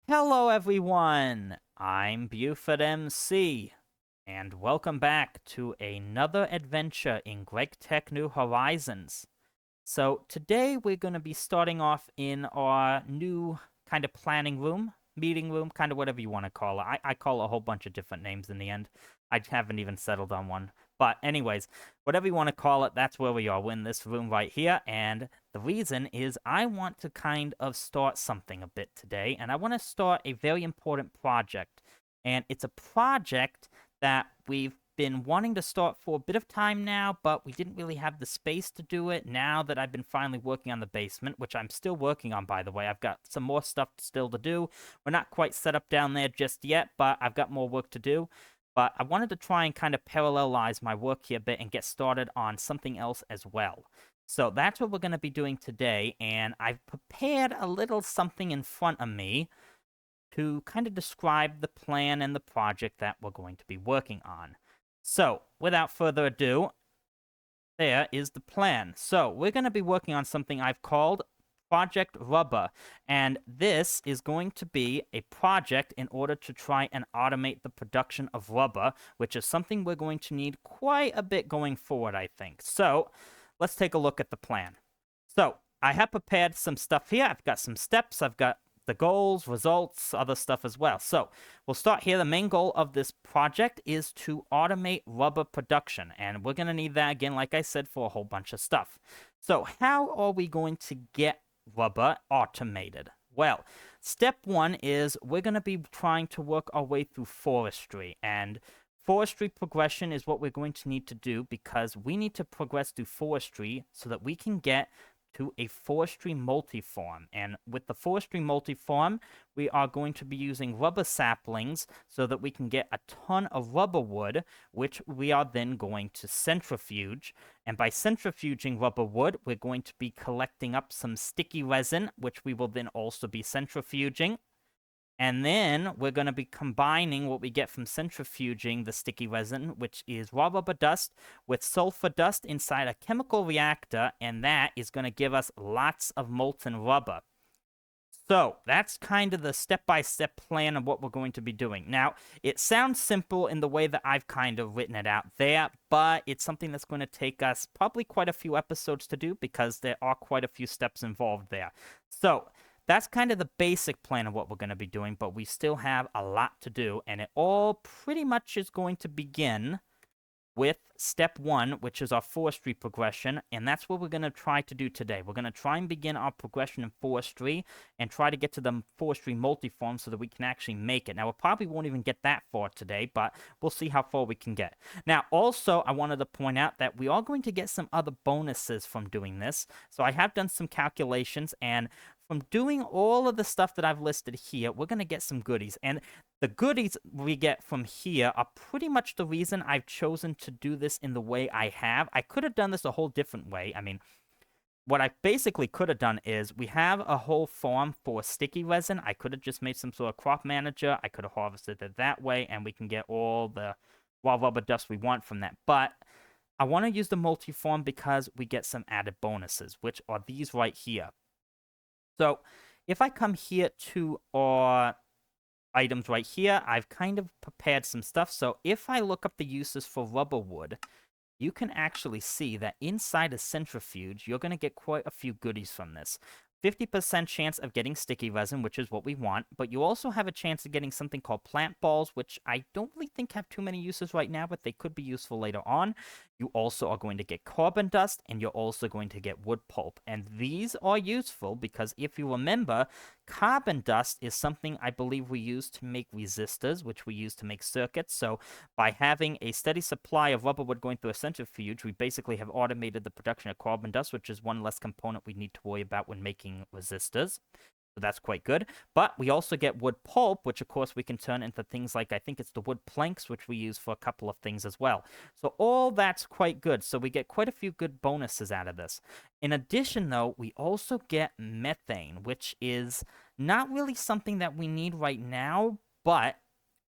Hello, everyone. I'm Buford MC, and welcome back to another adventure in GregTech New Horizons. So, today we're going to be starting off in our new kind of planning room, meeting room, kind of whatever you want to call it. I call it a whole bunch of different names in the end. I haven't even settled on one. But, anyways, whatever you want to call it, that's where we are. We're in this room right here, and the reason is I want to kind of start something a bit today, and I want to start a very important project. And it's a project that we've been wanting to start for a bit of time now, but we didn't really have the space to do it. Now that I've been finally working on the basement, which I'm still working on, by the way, I've got some more stuff still to do. We're not quite set up down there just yet, but I've got more work to do. But I wanted to try and kind of parallelize my work here a bit and get started on something else as well. So that's what we're going to be doing today, and I've prepared a little something in front of me to kind of describe the plan and the project that we're going to be working on. So, without further ado, there is the plan. So, we're going to be working on something I've called Project Rubber, and this is going to be a project in order to try and automate the production of rubber, which is something we're going to need quite a bit going forward, I think. So, let's take a look at the plan. So, I have prepared some stuff here. I've got some steps. I've got the goals, results, other stuff as well. So we'll start here. The main goal of this project is to automate rubber production. And we're going to need that, again, like I said, for a whole bunch of stuff. So how are we going to get rubber automated? Well, step one is we're going to be trying to work our way through forestry. And forestry progression is what we're going to need to do because we need to progress through forestry so that we can get to a forestry multiform. And with the forestry multiform, we are going to be using rubber saplings so that we can get a ton of rubber wood, which we are then going to centrifuge. And by centrifuging rubber wood, we're going to be collecting up some sticky resin, which we will then also be centrifuging. And then we're going to be combining what we get from centrifuging the sticky resin, which is raw rubber dust, with sulfur dust inside a chemical reactor, and that is going to give us lots of molten rubber. So that's kind of the step-by-step plan of what we're going to be doing. Now, it sounds simple in the way that I've kind of written it out there, but it's something that's going to take us probably quite a few episodes to do because there are quite a few steps involved there. So that's kind of the basic plan of what we're going to be doing, but we still have a lot to do, and it all pretty much is going to begin with step one, which is our forestry progression, and that's what we're going to try to do today. We're going to try and begin our progression in forestry and try to get to the forestry multiform so that we can actually make it. Now, we probably won't even get that far today, but we'll see how far we can get. Now, also, I wanted to point out that we are going to get some other bonuses from doing this. So I have done some calculations, and from doing all of the stuff that I've listed here, we're going to get some goodies. And the goodies we get from here are pretty much the reason I've chosen to do this in the way I have. I could have done this a whole different way. I mean, what I basically could have done is we have a whole farm for sticky resin. I could have just made some sort of crop manager. I could have harvested it that way, and we can get all the raw rubber dust we want from that. But I want to use the multi-farm because we get some added bonuses, which are these right here. So if I come here to our items right here, I've kind of prepared some stuff. So if I look up the uses for rubber wood, you can actually see that inside a centrifuge, you're going to get quite a few goodies from this. 50% chance of getting sticky resin, which is what we want, but you also have a chance of getting something called plant balls, which I don't really think have too many uses right now, but they could be useful later on. You also are going to get carbon dust, and you're also going to get wood pulp. And these are useful because if you remember, carbon dust is something I believe we use to make resistors, which we use to make circuits. So by having a steady supply of rubber wood going through a centrifuge, we basically have automated the production of carbon dust, which is one less component we need to worry about when making resistors. So that's quite good. But we also get wood pulp, which of course we can turn into things like, I think it's the wood planks, which we use for a couple of things as well. So all that's quite good. So we get quite a few good bonuses out of this. In addition, though, we also get methane, which is not really something that we need right now, but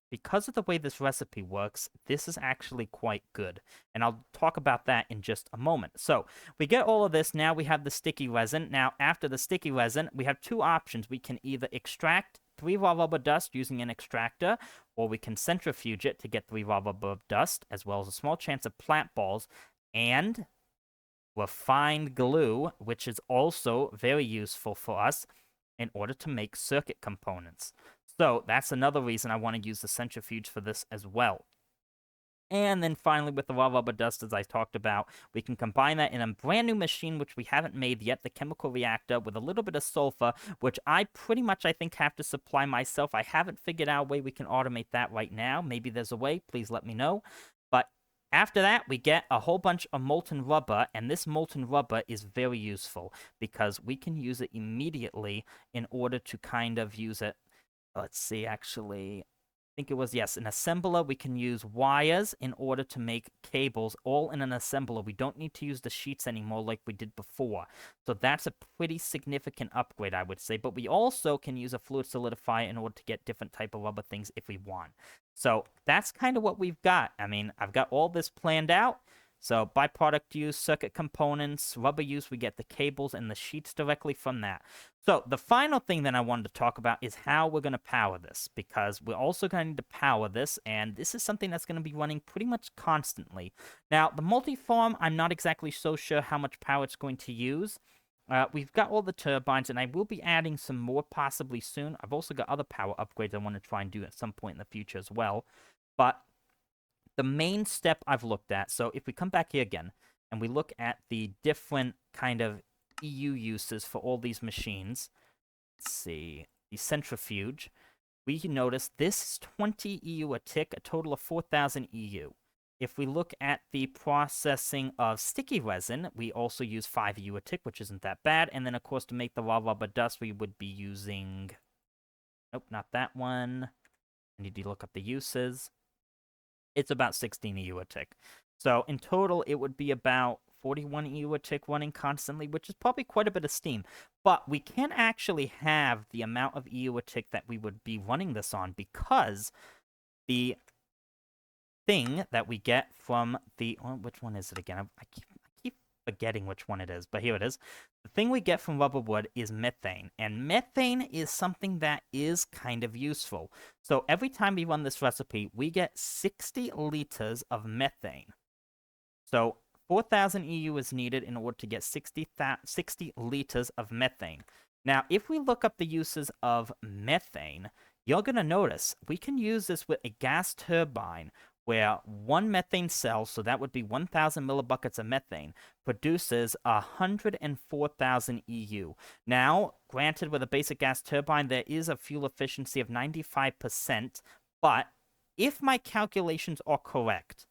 because of the way this recipe works, this is actually quite good. And I'll talk about that in just a moment. So we get all of this. Now we have the sticky resin. Now, after the sticky resin, we have two options. We can either extract 3 raw rubber dust using an extractor, or we can centrifuge it to get 3 raw rubber dust, as well as a small chance of plant balls, and refined glue, which is also very useful for us in order to make circuit components. So that's another reason I want to use the centrifuge for this as well. And then finally, with the raw rubber dust, as I talked about, we can combine that in a brand new machine, which we haven't made yet, the chemical reactor, with a little bit of sulfur, which I pretty much, I think, have to supply myself. I haven't figured out a way we can automate that right now. Maybe there's a way. Please let me know. But after that, we get a whole bunch of molten rubber, and this molten rubber is very useful because we can use it immediately in order to kind of use it. Let's see, actually, I think it was, yes, an assembler. We can use wires in order to make cables all in an assembler. We don't need to use the sheets anymore like we did before. So that's a pretty significant upgrade, I would say. But we also can use a fluid solidifier in order to get different type of rubber things if we want. So that's kind of what we've got. I mean, I've got all this planned out. So byproduct use, circuit components, rubber use, we get the cables and the sheets directly from that. So the final thing that I wanted to talk about is how we're going to power this, because we're also going to need to power this, and this is something that's going to be running pretty much constantly. Now, the multi-farm, I'm not exactly so sure how much power it's going to use. We've got all the turbines, and I will be adding some more possibly soon. I've also got other power upgrades I want to try and do at some point in the future as well. But the main step I've looked at, so if we come back here again, and we look at the different kind of EU uses for all these machines, let's see, the centrifuge, we can notice this is 20 EU a tick, a total of 4,000 EU. If we look at the processing of sticky resin, we also use 5 EU a tick, which isn't that bad. And then, of course, to make the raw rubber dust, we would be using... Nope, not that one. I need to look up the uses. It's about 16 EU a tick. So in total, it would be about 41 EU a tick running constantly, which is probably quite a bit of steam. But we can't actually have the amount of EU a tick that we would be running this on, because the thing that we get from the... Oh, which one is it again? I keep forgetting which one it is, but here it is. The thing we get from rubber wood is methane, and methane is something that is kind of useful. So every time we run this recipe, we get 60 liters of methane. So 4,000 EU is needed in order to get 60 liters of methane. Now, if we look up the uses of methane, you're going to notice we can use this with a gas turbine, where one methane cell, so that would be 1,000 millibuckets of methane, produces 104,000 EU. Now, granted, with a basic gas turbine, there is a fuel efficiency of 95%, but if my calculations are correct,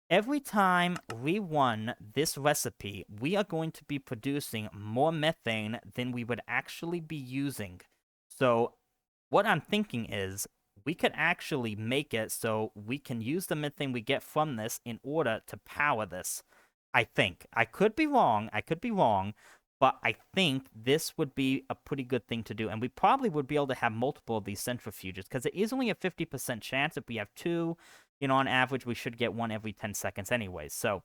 every time we run this recipe, we are going to be producing more methane than we would actually be using. So what I'm thinking is, we could actually make it so we can use the methane we get from this in order to power this. I think. I could be wrong, but I think this would be a pretty good thing to do. And we probably would be able to have multiple of these centrifuges, because it is only a 50% chance. If we have two, on average, we should get one every 10 seconds anyways. So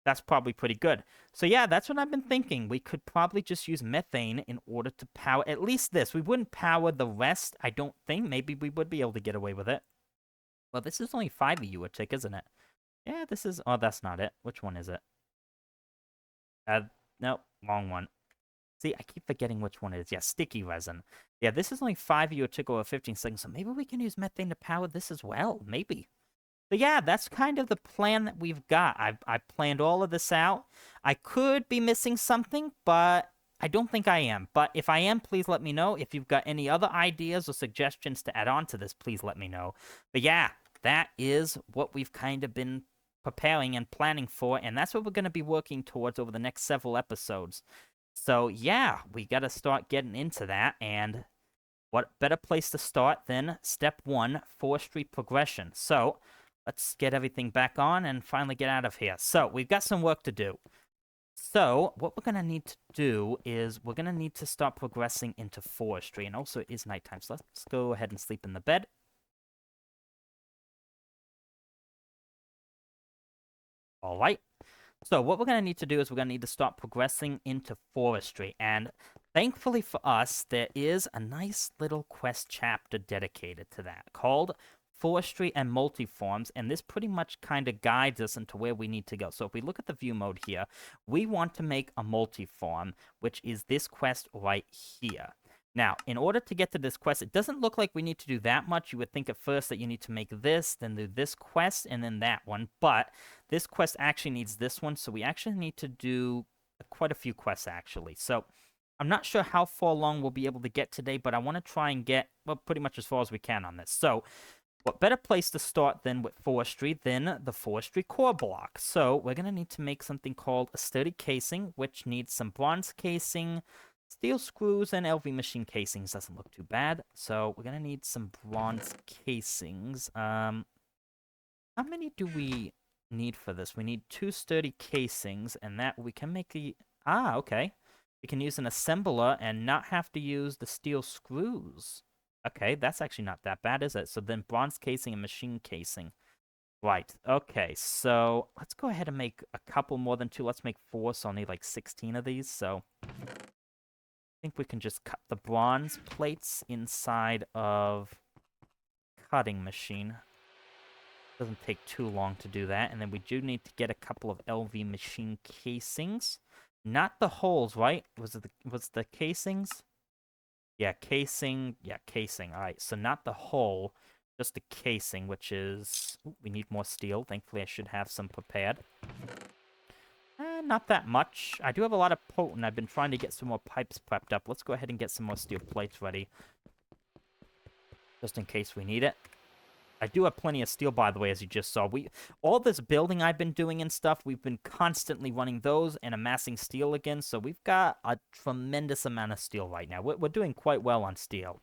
that's probably pretty good. So yeah, that's what I've been thinking. We could probably just use methane in order to power at least this. We wouldn't power the rest, I don't think. Maybe we would be able to get away with it. Well, this is only 5 EU a tick, isn't it? Yeah, this is... Oh, that's not it. Which one is it? No, wrong one. See, I keep forgetting which one it is. Yeah, sticky resin. Yeah, this is only 5 EU a tick over 15 seconds, so maybe we can use methane to power this as well. Maybe. But yeah, that's kind of the plan that we've got. I've planned all of this out. I could be missing something, but I don't think I am. But if I am, please let me know. If you've got any other ideas or suggestions to add on to this, please let me know. But yeah, that is what we've kind of been preparing and planning for, and that's what we're going to be working towards over the next several episodes. So yeah, we got to start getting into that, and what better place to start than step 1, forestry progression. So let's get everything back on and finally get out of here. So we've got some work to do. So what we're going to need to do is we're going to need to start progressing into forestry. And also it is nighttime, so let's go ahead and sleep in the bed. All right. So what we're going to need to do is we're going to need to start progressing into forestry. And thankfully for us, there is a nice little quest chapter dedicated to that called Forestry and Multiforms. And this pretty much kind of guides us into where we need to go. So if we look at the view mode here, we want to make a multiform, which is this quest right here. Now, in order to get to this quest, it doesn't look like we need to do that much. You would think at first that you need to make this, then do this quest, and then that one. But this quest actually needs this one, so we actually need to do quite a few quests, actually. So I'm not sure how far along we'll be able to get today, but I want to try and get, well, pretty much as far as we can on this. So what better place to start than with forestry than the forestry core block? So we're going to need to make something called a sturdy casing, which needs some bronze casing, steel screws, and LV machine casings. Doesn't look too bad. So we're going to need some bronze casings. How many do we need for this? We need 2 sturdy casings, and that we can make the... Ah, okay. We can use an assembler and not have to use the steel screws. Okay, that's actually not that bad, is it? So then bronze casing and machine casing. Right, okay, so let's go ahead and make a couple more than 2. Let's make 4, so I'll need like 16 of these, so... I think we can just cut the bronze plates inside of cutting machine. Doesn't take too long to do that. And then we do need to get a couple of LV machine casings. Not the holes, right? Was the casings? Yeah, casing. Yeah, casing. All right, so not the hole, just the casing, which is... Ooh, we need more steel. Thankfully, I should have some prepared. Not that much. I do have a lot of potent. I've been trying to get some more pipes prepped up. Let's go ahead and get some more steel plates ready. Just in case we need it. I do have plenty of steel, by the way, as you just saw. All this building I've been doing and stuff, we've been constantly running those and amassing steel again, so we've got a tremendous amount of steel right now. We're doing quite well on steel.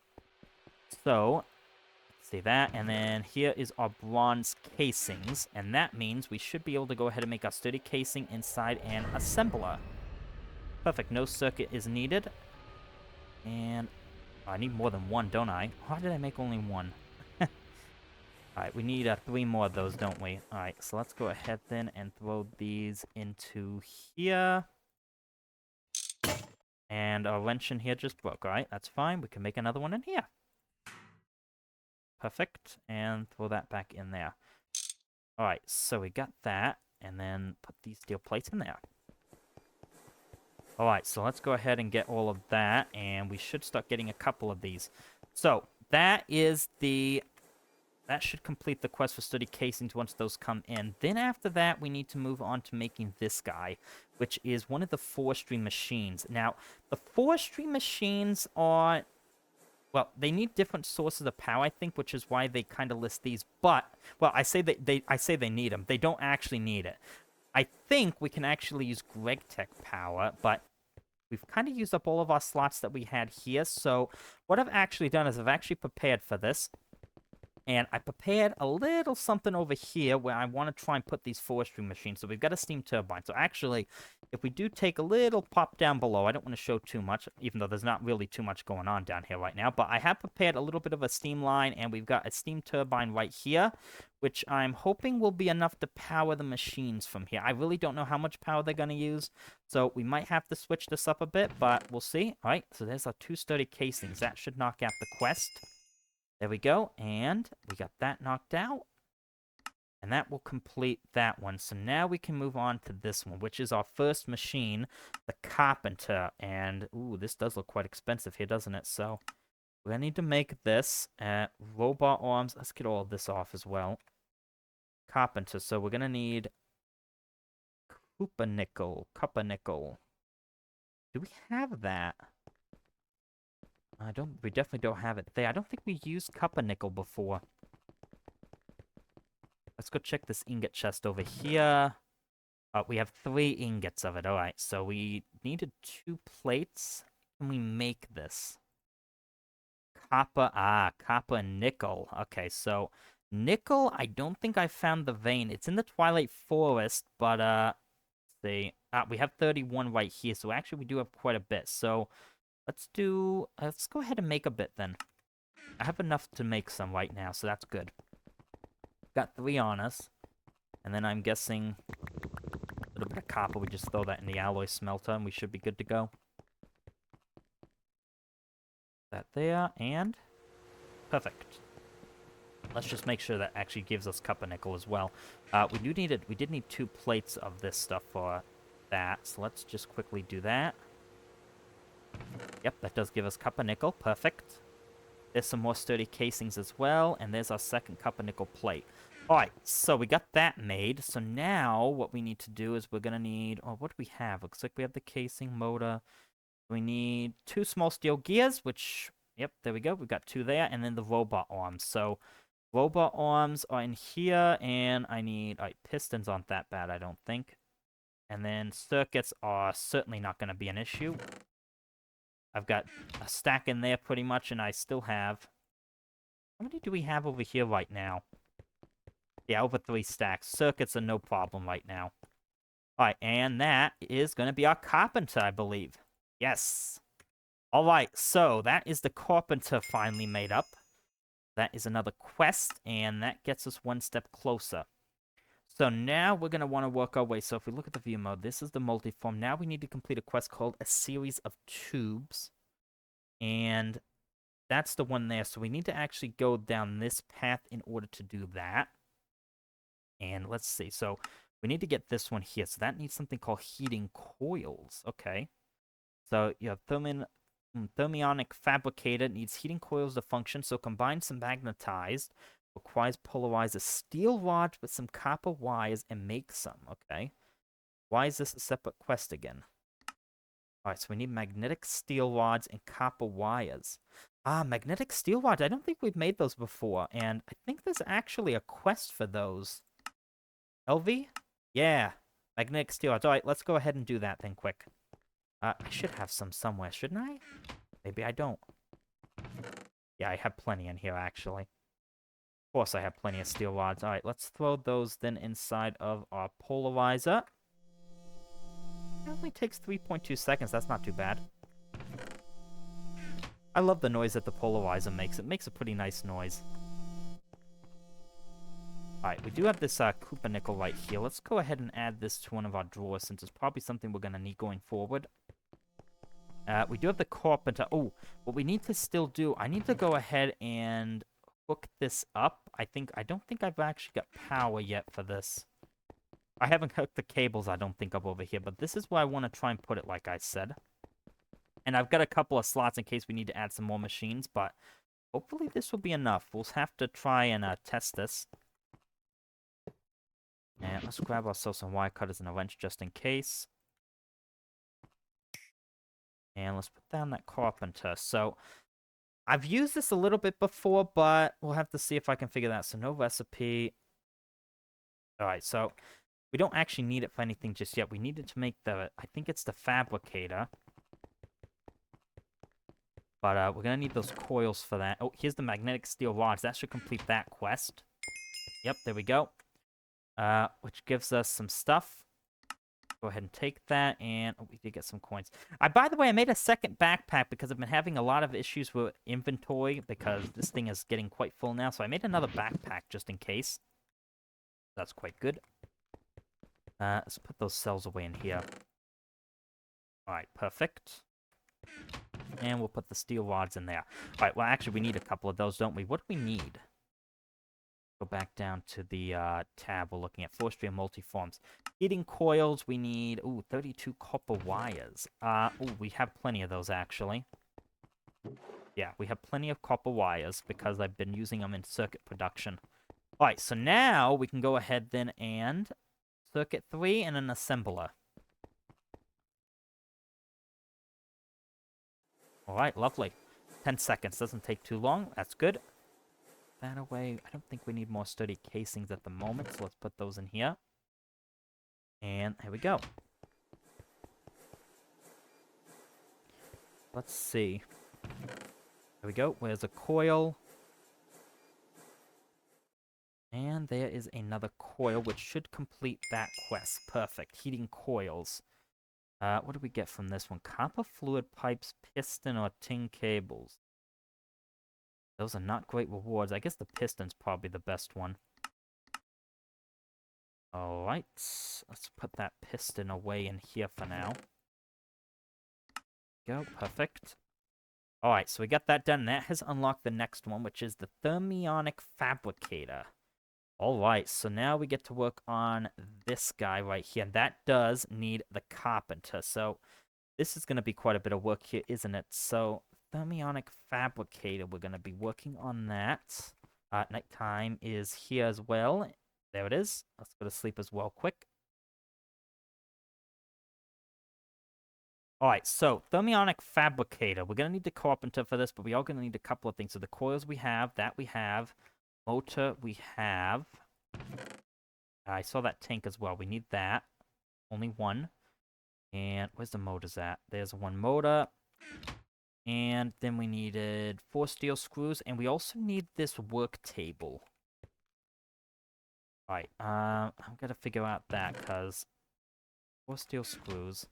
So, let's see that, and then here is our bronze casings, and that means we should be able to go ahead and make our sturdy casing inside an assembler. Perfect, no circuit is needed. And I need more than 1, don't I? Why did I make only 1? Alright, we need 3 more of those, don't we? Alright, so let's go ahead then and throw these into here. And our wrench in here just broke. Alright, that's fine. We can make another one in here. Perfect. And throw that back in there. Alright, so we got that. And then put these steel plates in there. Alright, so let's go ahead and get all of that. And we should start getting a couple of these. So, that is the... That should complete the quest for sturdy casings once those come in. Then after that, we need to move on to making this guy, which is one of the forestry machines. Now, the forestry machines are... Well, they need different sources of power, I think, which is why they kind of list these. But, well, I say they need them. They don't actually need it. I think we can actually use GregTech power, but we've kind of used up all of our slots that we had here. So what I've actually done is I've actually prepared for this. And I prepared a little something over here where I want to try and put these forestry machines. So we've got a steam turbine. So actually, if we do take a little pop down below, I don't want to show too much, even though there's not really too much going on down here right now. But I have prepared a little bit of a steam line, and we've got a steam turbine right here, which I'm hoping will be enough to power the machines from here. I really don't know how much power they're going to use, so we might have to switch this up a bit, but we'll see. All right, so there's our 2 sturdy casings. That should knock out the quest. There we go, and we got that knocked out. And that will complete that one. So now we can move on to this one, which is our first machine, the Carpenter. And, ooh, this does look quite expensive here, doesn't it? So we're going to need to make this. Robot arms. Let's get all of this off as well. Carpenter. So we're going to need Copper nickel. Do we have that? We definitely don't have it there. I don't think we used copper nickel before. Let's go check this ingot chest over here. We have 3 ingots of it. Alright, so we needed 2 plates. Can we make this? Copper and nickel. Okay, so nickel, I don't think I found the vein. It's in the Twilight Forest, but, let's see. We have 31 right here, so actually we do have quite a bit. So let's go ahead and make a bit then. I have enough to make some right now, so that's good. Got 3 on us. And then I'm guessing copper, we just throw that in the alloy smelter, and we should be good to go. That there, and perfect. Let's just make sure that actually gives us copper nickel as well. We did need 2 plates of this stuff for that, so let's just quickly do that. Yep, that does give us copper nickel. Perfect. There's some more sturdy casings as well, and there's our second copper nickel plate. Alright, so we got that made. So now what we need to do is we're going to need... Oh, what do we have? Looks like we have the casing, motor. We need 2 small steel gears, which... Yep, there we go. We've got 2 there, and then the robot arms. So robot arms are in here, and I need... Alright, pistons aren't that bad, I don't think. And then circuits are certainly not going to be an issue. I've got a stack in there pretty much, and I still have... How many do we have over here right now? Yeah, over 3 stacks. Circuits are no problem right now. Alright, and that is going to be our carpenter, I believe. Yes. Alright, so that is the carpenter finally made up. That is another quest, and that gets us 1 step closer. So now we're going to want to work our way. So if we look at the view mode, this is the multiform. Now we need to complete a quest called A Series of Tubes. And that's the one there. So we need to actually go down this path in order to do that. And let's see. So we need to get this one here. So that needs something called heating coils. Okay. So you have thermionic fabricator. Needs heating coils to function. So combine some magnetized. Requires polarize a steel rod with some copper wires and make some. Okay. Why is this a separate quest again? Alright, so we need magnetic steel rods and copper wires. Ah, magnetic steel rods. I don't think we've made those before. And I think there's actually a quest for those. LV? Yeah. Magnetic steel rods. Alright, let's go ahead and do that then quick. I should have some somewhere, shouldn't I? Maybe I don't. Yeah, I have plenty in here, actually. Of course I have plenty of steel rods. Alright, let's throw those then inside of our polarizer. It only takes 3.2 seconds. That's not too bad. I love the noise that the polarizer makes. It makes a pretty nice noise. Alright, we do have this copper nickel right here. Let's go ahead and add this to one of our drawers since it's probably something we're going to need going forward. We do have the carpenter. Oh, what we need to still do, I need to go ahead and hook this up. I don't think I've actually got power yet for this. I haven't hooked the cables, I don't think, up over here, but this is where I want to try and put it, like I said. And I've got a couple of slots in case we need to add some more machines, but hopefully this will be enough. We'll have to try and test this. And let's grab ourselves some wire cutters and a wrench just in case. And let's put down that carpenter. So, I've used this a little bit before, but we'll have to see if I can figure that out. So, no recipe. Alright, so we don't actually need it for anything just yet. We need it to make the, I think it's the fabricator. But we're going to need those coils for that. Oh, here's the magnetic steel rods. That should complete that quest. Yep, there we go. Which gives us some stuff. Go ahead and take that, and oh, we did get some coins. By the way, I made a second backpack because I've been having a lot of issues with inventory because this thing is getting quite full now. So I made another backpack just in case. That's quite good. Let's put those cells away in here. Alright, perfect. And we'll put the steel rods in there. Alright, well, actually, we need a couple of those, don't we? What do we need? Go back down to the tab we're looking at. Forestry and multiforms. Heating coils, we need, 32 copper wires. We have plenty of those, actually. Yeah, we have plenty of copper wires because I've been using them in circuit production. Alright, so now we can go ahead then and circuit 3 and an assembler. Alright, lovely. 10 seconds, doesn't take too long. That's good. That away. I don't think we need more sturdy casings at the moment, so let's put those in here. And here we go. Let's see. There we go. Where's a coil? And there is another coil, which should complete that quest. Perfect. Heating coils. What do we get from this one? Copper fluid pipes, piston, or tin cables. Those are not great rewards. I guess the piston's probably the best one. Alright, let's put that piston away in here for now. Go, perfect. Alright, so we got that done. That has unlocked the next one, which is the thermionic fabricator. Alright, so now we get to work on this guy right here. That does need the carpenter, so this is going to be quite a bit of work here, isn't it? So, thermionic fabricator, we're going to be working on that. Nighttime is here as well. There it is. Let's go to sleep as well quick. Alright, so, thermionic fabricator. We're going to need the carpenter for this, but we are going to need a couple of things. So, the coils we have, that we have. Motor we have. I saw that tank as well. We need that. Only one. And where's the motors at? There's one motor. And then we needed 4 steel screws. And we also need this work table. Alright, I'm gonna figure out that, because 4 steel screws.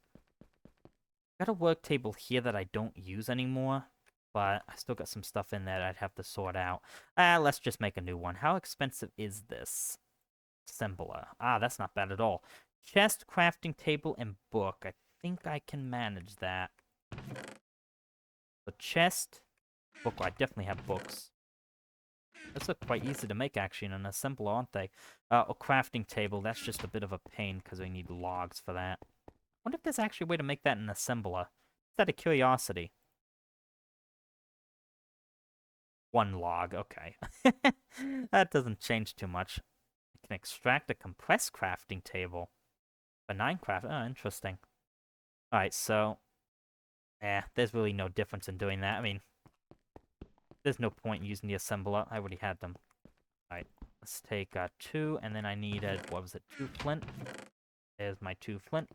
Got a work table here that I don't use anymore. But I still got some stuff in there that I'd have to sort out. Let's just make a new one. How expensive is this? Assembler. That's not bad at all. Chest, crafting table, and book. I think I can manage that. The chest, book. I definitely have books. Those are quite easy to make, actually, in an assembler, aren't they? A crafting table. That's just a bit of a pain, because we need logs for that. I wonder if there's actually a way to make that in an assembler. Just out of curiosity. 1 log, okay. That doesn't change too much. I can extract a compressed crafting table. A 9 craft, oh, interesting. Alright, so... there's really no difference in doing that. I mean, there's no point in using the assembler. I already had them. Alright, let's take 2, and then I needed, what was it, 2 flint? There's my 2 flint.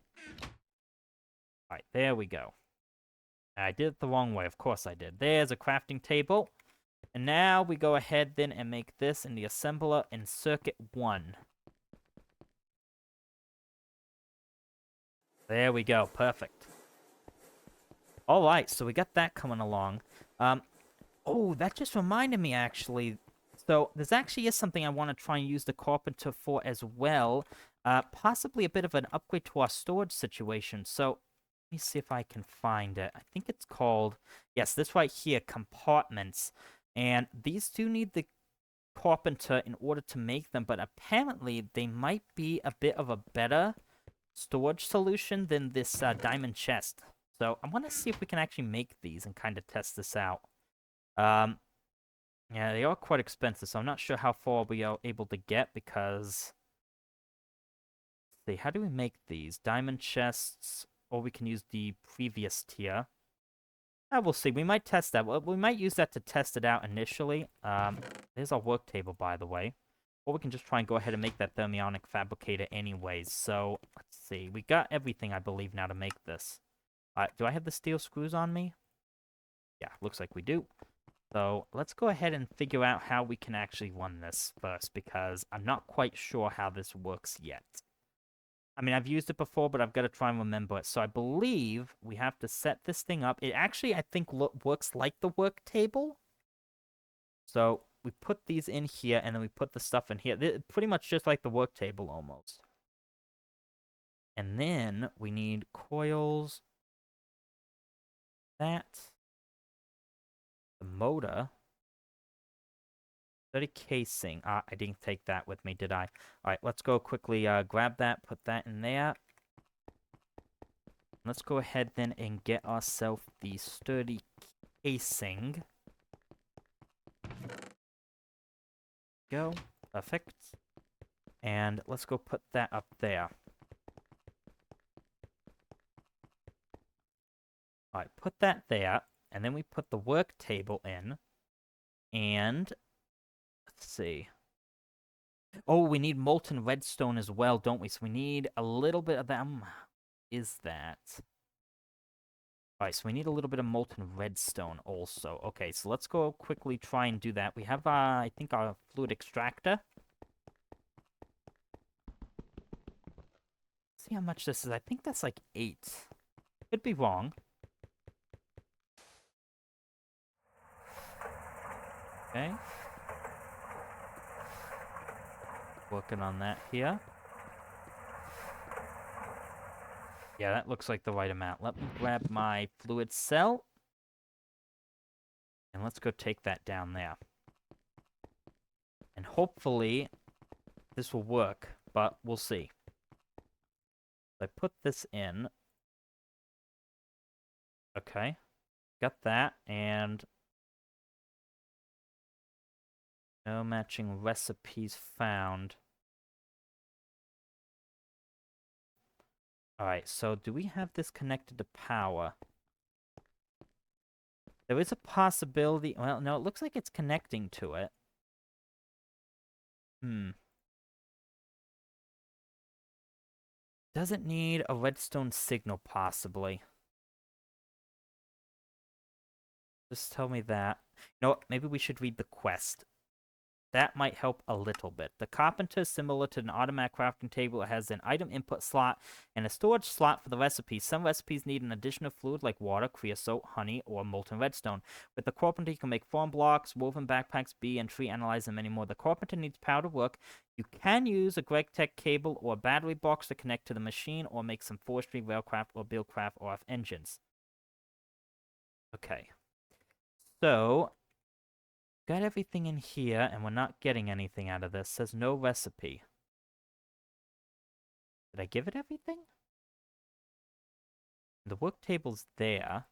Alright, there we go. I did it the wrong way, of course I did. There's a crafting table. And now we go ahead then and make this in the assembler in circuit 1. There we go, perfect. Alright, so we got that coming along. Oh, that just reminded me, actually. So, there's actually is something I want to try and use the carpenter for as well. Possibly a bit of an upgrade to our storage situation. So, let me see if I can find it. I think it's called... Yes, this right here, compartments. And these do need the carpenter in order to make them, but apparently they might be a bit of a better storage solution than this diamond chest. So I want to see if we can actually make these and kind of test this out. Yeah, they are quite expensive, so I'm not sure how far we are able to get because... Let's see, how do we make these? Diamond chests, or we can use the previous tier. We'll see. We might test that. We might use that to test it out initially. There's our work table, by the way. Or we can just try and go ahead and make that thermionic fabricator anyways. So, let's see. We got everything, I believe, now to make this. Do I have the steel screws on me? Yeah, looks like we do. So, let's go ahead and figure out how we can actually run this first, because I'm not quite sure how this works yet. I mean, I've used it before, but I've got to try and remember it. So I believe we have to set this thing up. It actually, I think, works like the work table. So we put these in here, and then we put the stuff in here. Pretty much just like the work table, almost. And then we need coils. That. The motor. 30 casing. I didn't take that with me, did I? Alright, let's go quickly grab that, put that in there. Let's go ahead then and get ourselves the sturdy casing. Go. Perfect. And let's go put that up there. Alright, put that there. And then we put the work table in. And... let's see. Oh, we need molten redstone as well, don't we? So we need a little bit of that. Is that? Alright, so we need a little bit of molten redstone also. Okay, so let's go quickly try and do that. We have, I think, our fluid extractor. See how much this is. I think that's like 8. Could be wrong. Okay. Working on that here. Yeah, that looks like the right amount. Let me grab my fluid cell. And let's go take that down there. And hopefully this will work, but we'll see. I put this in. Okay. Got that, and no matching recipes found. Alright, so do we have this connected to power? There is a possibility... Well, no, it looks like it's connecting to it. Does it need a redstone signal, possibly? Just tell me that. You know what? Maybe we should read the quest. That might help a little bit. The carpenter is similar to an automatic crafting table. It has an item input slot and a storage slot for the recipes. Some recipes need an additional fluid like water, creosote, honey, or molten redstone. With the carpenter, you can make farm blocks, woven backpacks, bee and tree analyzer, and many more. The carpenter needs power to work. You can use a GregTech cable or a battery box to connect to the machine or make some forestry, railcraft, or buildcraft off engines. Okay. So, got everything in here, and we're not getting anything out of this. Says no recipe. Did I give it everything? The work table's there.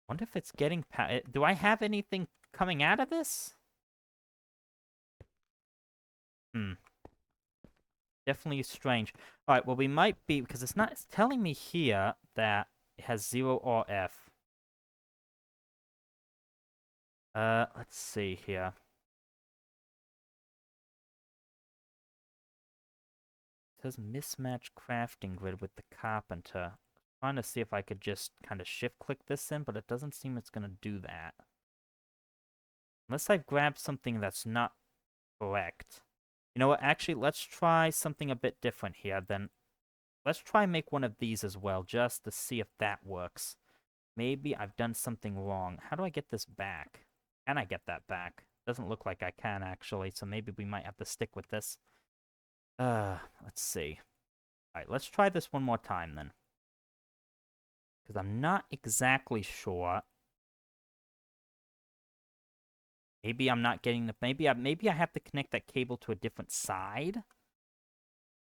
Wonder if it's getting do I have anything coming out of this? Definitely strange. Alright, well we might be, because it's telling me here that it has 0 RF. Let's see here. It says mismatch crafting grid with the carpenter. Trying to see if I could just kind of shift click this in, but it doesn't seem it's gonna do that. Unless I've grabbed something that's not correct. You know what, actually, let's try something a bit different here, then. Let's try and make one of these as well, just to see if that works. Maybe I've done something wrong. How do I get this back? Can I get that back? Doesn't look like I can, actually, so maybe we might have to stick with this. Let's see. Alright, let's try this one more time, then. Because I'm not exactly sure. Maybe I'm not getting the... Maybe I have to connect that cable to a different side?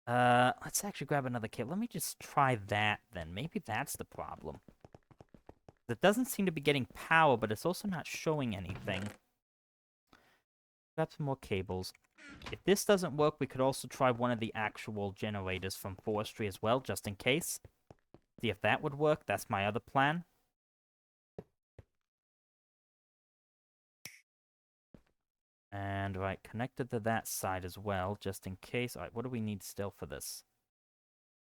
Let's actually grab another cable. Let me just try that, then. Maybe that's the problem. It doesn't seem to be getting power, but it's also not showing anything. Grab some more cables. If this doesn't work, we could also try one of the actual generators from Forestry as well, just in case. See if that would work. That's my other plan. And, right, connected to that side as well, just in case. Alright, what do we need still for this?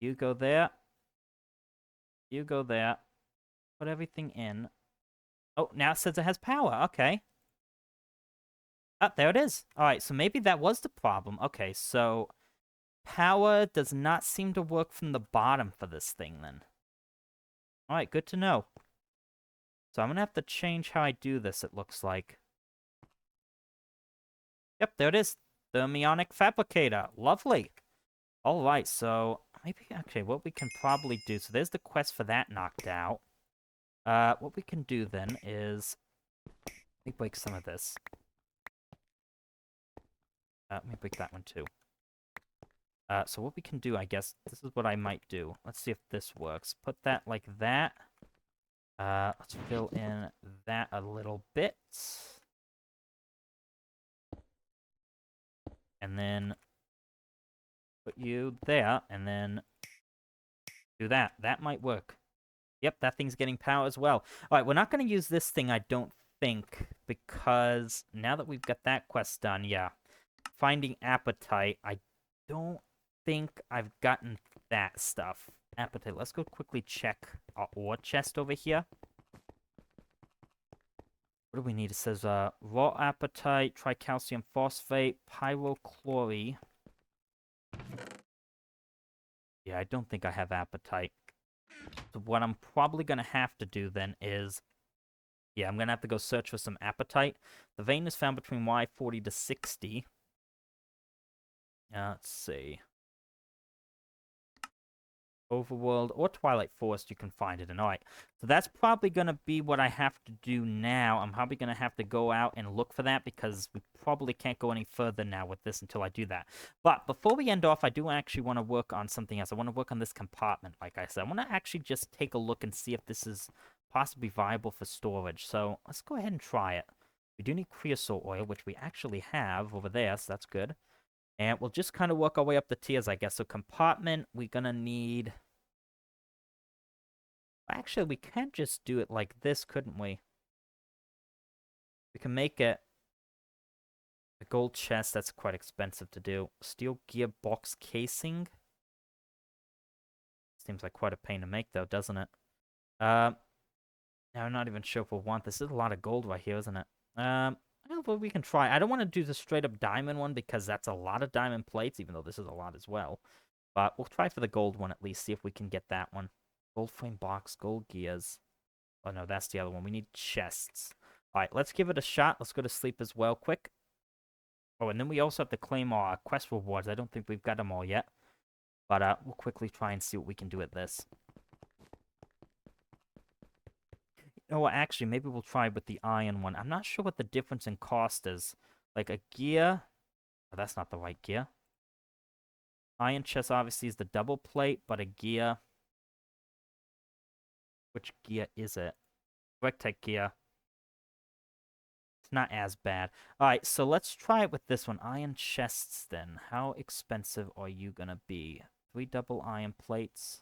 You go there. You go there. Put everything in. Oh, now it says it has power. Okay. Oh, there it is. Alright, so maybe that was the problem. Okay, so power does not seem to work from the bottom for this thing, then. Alright, good to know. So I'm gonna have to change how I do this, it looks like. Yep, there it is. Thermionic Fabricator. Lovely. Alright, so maybe, okay, what we can probably do... So there's the quest for that knocked out. What we can do then is... Let me break some of this. Let me break that one too. So what we can do, I guess, this is what I might do. Let's see if this works. Put that like that. Let's fill in that a little bit. And then put you there, and then do that. That might work. Yep, that thing's getting power as well. Alright, we're not going to use this thing, I don't think, because now that we've got that quest done, yeah. Finding appetite, I don't think I've gotten that stuff. Appetite, let's go quickly check our ore chest over here. What do we need? It says, raw appetite, tricalcium phosphate, pyrochlorite. Yeah, I don't think I have appetite. So what I'm probably going to have to do then is... Yeah, I'm going to have to go search for some appetite. The vein is found between Y40 to 60. Let's see. Overworld or Twilight Forest, you can find it in. Alright, so that's probably going to be what I have to do now. I'm probably going to have to go out and look for that because we probably can't go any further now with this until I do that. But before we end off, I do actually want to work on something else. I want to work on this compartment, like I said. I want to actually just take a look and see if this is possibly viable for storage. So let's go ahead and try it. We do need creosote oil, which we actually have over there, so that's good. And we'll just kind of work our way up the tiers, I guess. So compartment, we're going to need... Actually, we can't just do it like this, couldn't we? We can make it a gold chest. That's quite expensive to do. Steel gearbox casing. Seems like quite a pain to make, though, doesn't it? Now I'm not even sure if we'll want this. There's a lot of gold right here, isn't it? Well, we can try. I don't want to do the straight-up diamond one because that's a lot of diamond plates, even though this is a lot as well. But we'll try for the gold one at least, see if we can get that one. Gold frame box, gold gears. Oh, no, that's the other one. We need chests. All right, let's give it a shot. Let's go to sleep as well, quick. Oh, and then we also have to claim our quest rewards. I don't think we've got them all yet. But we'll quickly try and see what we can do with this. You know what, actually, maybe we'll try with the iron one. I'm not sure what the difference in cost is. Like a gear... Oh, that's not the right gear. Iron chest obviously is the double plate, but a gear... Which gear is it? GregTech gear. It's not as bad. Alright, so let's try it with this one. Iron chests, then. How expensive are you gonna be? 3 double iron plates.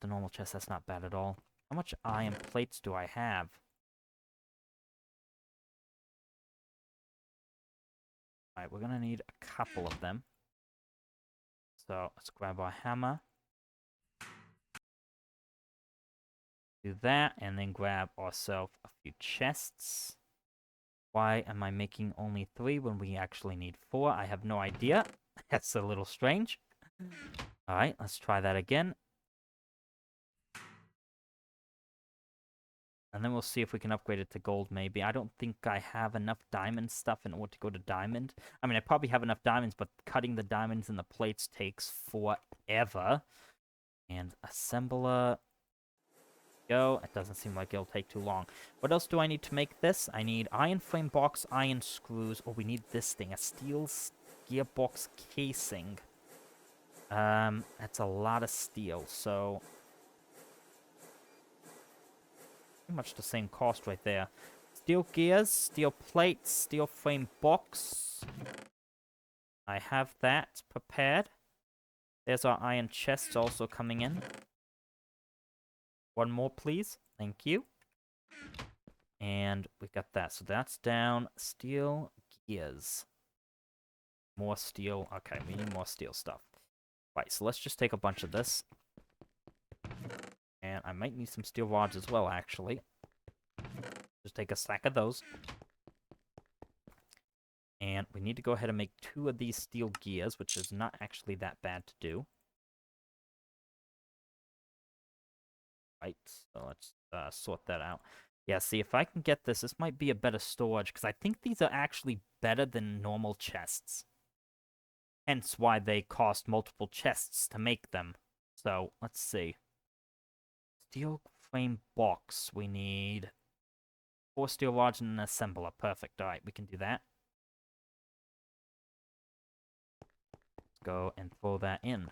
The normal chest, that's not bad at all. How much iron plates do I have? Alright, we're gonna need a couple of them. So, let's grab our hammer. Do that, and then grab ourselves a few chests. Why am I making only 3 when we actually need 4? I have no idea. That's a little strange. Alright, let's try that again. And then we'll see if we can upgrade it to gold, maybe. I don't think I have enough diamond stuff in order to go to diamond. I mean, I probably have enough diamonds, but cutting the diamonds in the plates takes forever. And assembler... Go. It doesn't seem like it'll take too long. What else do I need to make this? I need iron frame box, iron screws. Oh, we need this thing. A steel gearbox casing. That's a lot of steel, so... Pretty much the same cost right there. Steel gears, steel plates, steel frame box. I have that prepared. There's our iron chests also coming in. One more, please. Thank you. And we got that. So that's down. Steel gears. More steel. Okay, we need more steel stuff. Right, so let's just take a bunch of this. And I might need some steel rods as well, actually. Just take a stack of those. And we need to go ahead and make 2 of these steel gears, which is not actually that bad to do. Right, so let's sort that out. Yeah, see, if I can get this, this might be a better storage, because I think these are actually better than normal chests. Hence why they cost multiple chests to make them. So, let's see. Steel frame box. We need 4 steel rods and an assembler. Perfect. Alright, we can do that. Let's go and throw that in.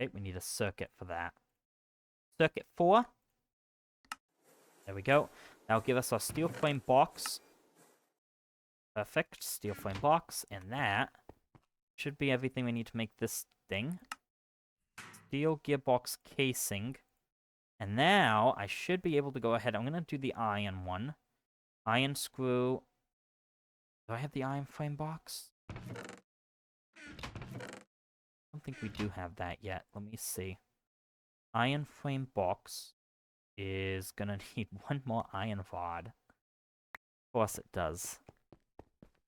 Okay, we need a circuit for that. Circuit 4. There we go. That'll give us our steel frame box. Perfect. Steel frame box. And that should be everything we need to make this thing. Steel gearbox casing. And now I should be able to go ahead. I'm going to do the iron one. Iron screw. Do I have the iron frame box? I don't think we do have that yet. Let me see. Iron frame box is gonna need 1 more iron rod. Of course it does.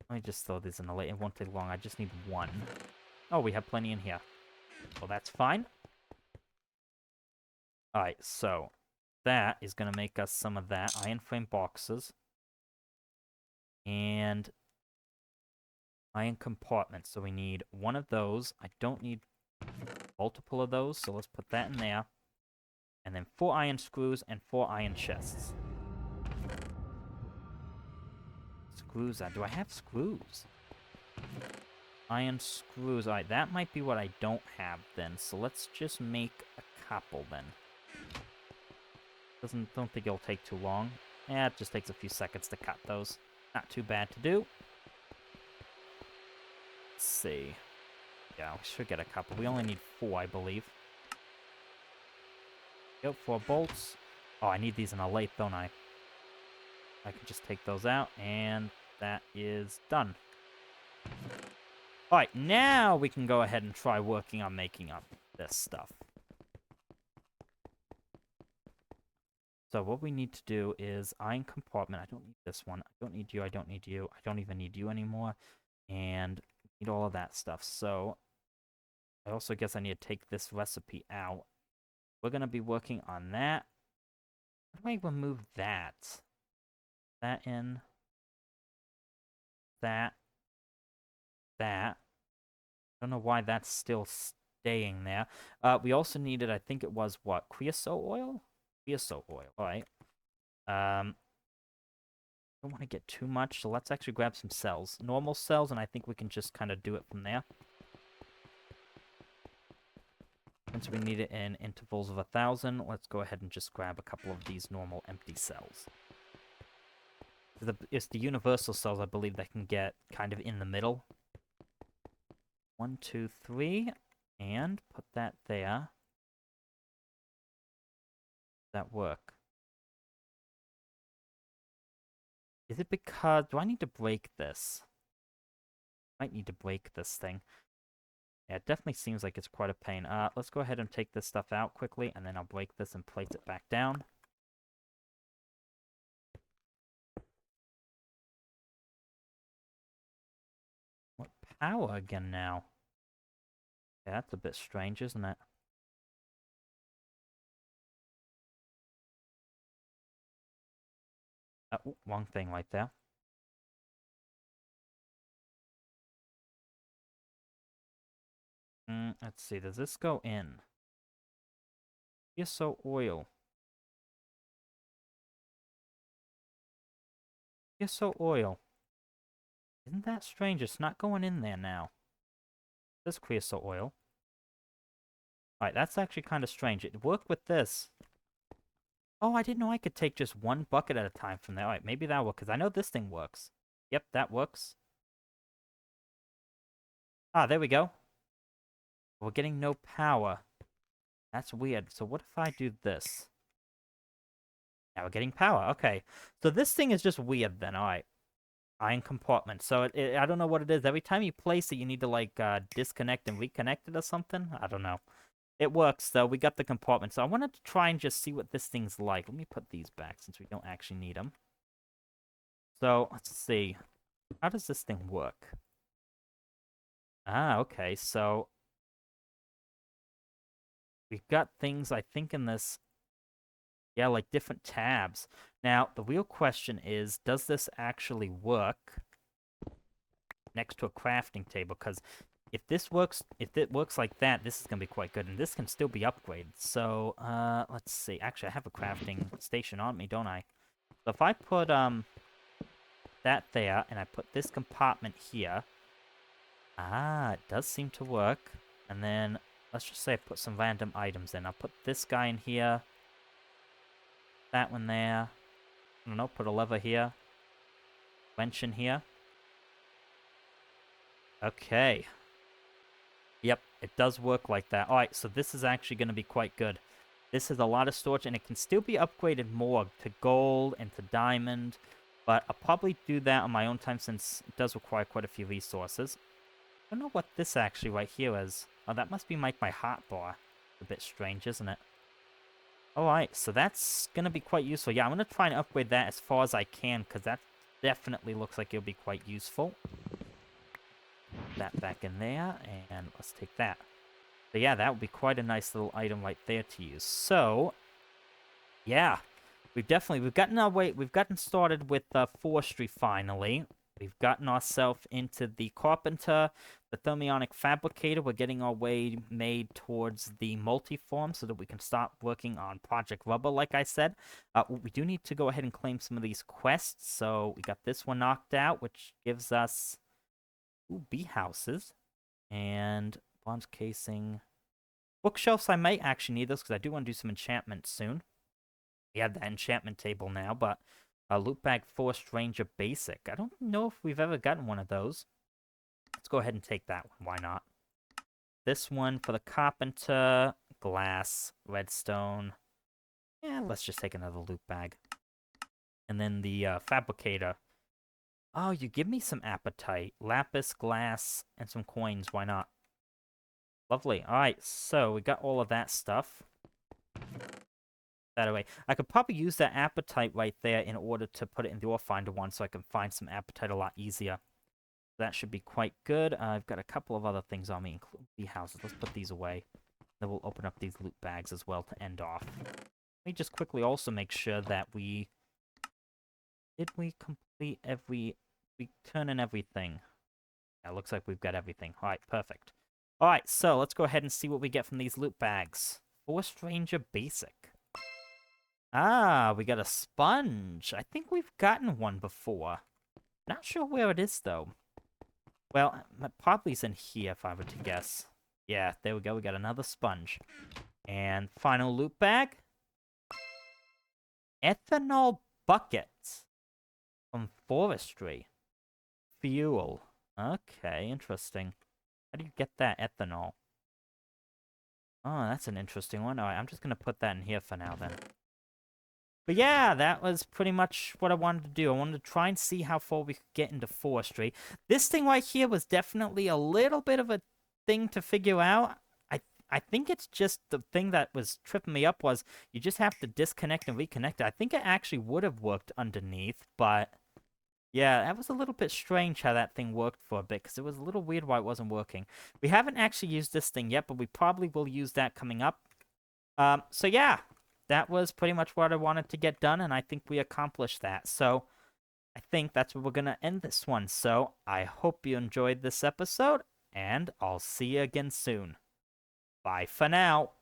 Let me just throw these in the lake. It won't take long. I just need 1. Oh, we have plenty in here. Well, that's fine. Alright, so that is gonna make us some of that. Iron frame boxes. And Iron compartment. So we need one of those. I don't need multiple of those, so let's put that in there. And then 4 iron screws and 4 iron chests. Screws. Do I have screws? Iron screws. Alright, that might be what I don't have then. So let's just make a couple then. Don't think it'll take too long. Yeah, it just takes a few seconds to cut those. Not too bad to do. Let's see. Yeah, we should get a couple. We only need 4, I believe. Yep, 4 bolts. Oh, I need these in a lathe, don't I? I can just take those out, and that is done. Alright, now we can go ahead and try working on making up this stuff. So what we need to do is iron compartment. I don't need this one. I don't need you. I don't need you. I don't even need you anymore. And need all of that stuff. So I also guess I need to take this recipe out. We're going to be working on that. How do I remove that? That in. That. That. I don't know why that's still staying there. We also needed, I think it was, what? Creosote oil? Creosote oil. Alright. Don't want to get too much, so let's actually grab some cells. Normal cells, and I think we can just kind of do it from there. Since we need it in intervals of 1,000, let's go ahead and just grab a couple of these normal empty cells. It's the universal cells, I believe, that can get kind of in the middle. 1, 2, 3, and put that there. Does that work? Is it because... Do I need to break this? Might need to break this thing. Yeah, it definitely seems like it's quite a pain. Let's go ahead and take this stuff out quickly, and then I'll break this and place it back down. What power again now? Yeah, that's a bit strange, isn't it? Oh, wrong thing right there. Let's see, does this go in? Creosote oil. Creosote oil. Isn't that strange? It's not going in there now. This creosote oil. Alright, that's actually kind of strange. It worked with this. Oh, I didn't know I could take just 1 bucket at a time from there. Alright, maybe that will, because I know this thing works. Yep, that works. Ah, there we go. We're getting no power. That's weird. So what if I do this? Now we're getting power. Okay. So this thing is just weird then. Alright. Iron compartment. So I don't know what it is. Every time you place it, you need to, like, disconnect and reconnect it or something? I don't know. It works, though. We got the compartment. So I wanted to try and just see what this thing's like. Let me put these back since we don't actually need them. So, let's see. How does this thing work? Ah, okay. So, we've got things, I think, in this... Yeah, like different tabs. Now, the real question is, does this actually work next to a crafting table? Because if it works like that, this is going to be quite good. And this can still be upgraded. So, let's see. Actually, I have a crafting station on me, don't I? So if I put, that there, and I put this compartment here. Ah, it does seem to work. And then, let's just say I put some random items in. I'll put this guy in here. That one there. I don't know, put a lever here. Wrench in here. Okay. Yep, it does work like that. Alright, so this is actually going to be quite good. This has a lot of storage, and it can still be upgraded more to gold and to diamond. But I'll probably do that on my own time since it does require quite a few resources. I don't know what this actually right here is. Oh, that must be like my hotbar. A bit strange, isn't it? Alright, so that's going to be quite useful. Yeah, I'm going to try and upgrade that as far as I can, because that definitely looks like it'll be quite useful. Put that back in there, and let's take that. So yeah, that would be quite a nice little item right there to use. So, yeah, we've gotten started with Forestry finally. we've gotten ourselves into the carpenter, the thermionic fabricator. We're getting our way made towards the multiform so that we can start working on Project Rubber, like I said. We do need to go ahead and claim some of these quests. So we got this one knocked out, which gives us bee houses and bronze casing. Bookshelves, I might actually need those because I do want to do some enchantment soon. We have that enchantment table now, but loot bag Forest Ranger Basic. I don't know if we've ever gotten one of those. Let's go ahead and take that one. Why not? This one for the carpenter, glass, redstone. Yeah, let's just take another loot bag. And then the fabricator. Oh, you give me some appetite. Lapis, glass, and some coins. Why not? Lovely. Alright, so we got all of that stuff. That away. I could probably use that appetite right there in order to put it in the ore finder one so I can find some appetite a lot easier. That should be quite good. I've got a couple of other things on me, including the houses. Let's put these away. Then we'll open up these loot bags as well to end off. Let me just quickly also make sure that we... Did we complete every... We turn in everything? Yeah, looks like we've got everything. Alright, perfect. Alright, so let's go ahead and see what we get from these loot bags. Forest Ranger Basic. Ah, we got a sponge. I think we've gotten one before. Not sure where it is, though. Well, it probably is in here, if I were to guess. Yeah, there we go. We got another sponge. And final loot bag. Ethanol buckets from Forestry. Fuel. Okay, interesting. How do you get that ethanol? Oh, that's an interesting one. Alright, I'm just gonna put that in here for now, then. But yeah, that was pretty much what I wanted to do. I wanted to try and see how far we could get into Forestry. This thing right here was definitely a little bit of a thing to figure out. I think it's just the thing that was tripping me up was you just have to disconnect and reconnect it. I think it actually would have worked underneath, but yeah, that was a little bit strange how that thing worked for a bit because it was a little weird why it wasn't working. We haven't actually used this thing yet, but we probably will use that coming up. So yeah. That was pretty much what I wanted to get done, and I think we accomplished that. So, I think that's where we're going to end this one. So, I hope you enjoyed this episode, and I'll see you again soon. Bye for now.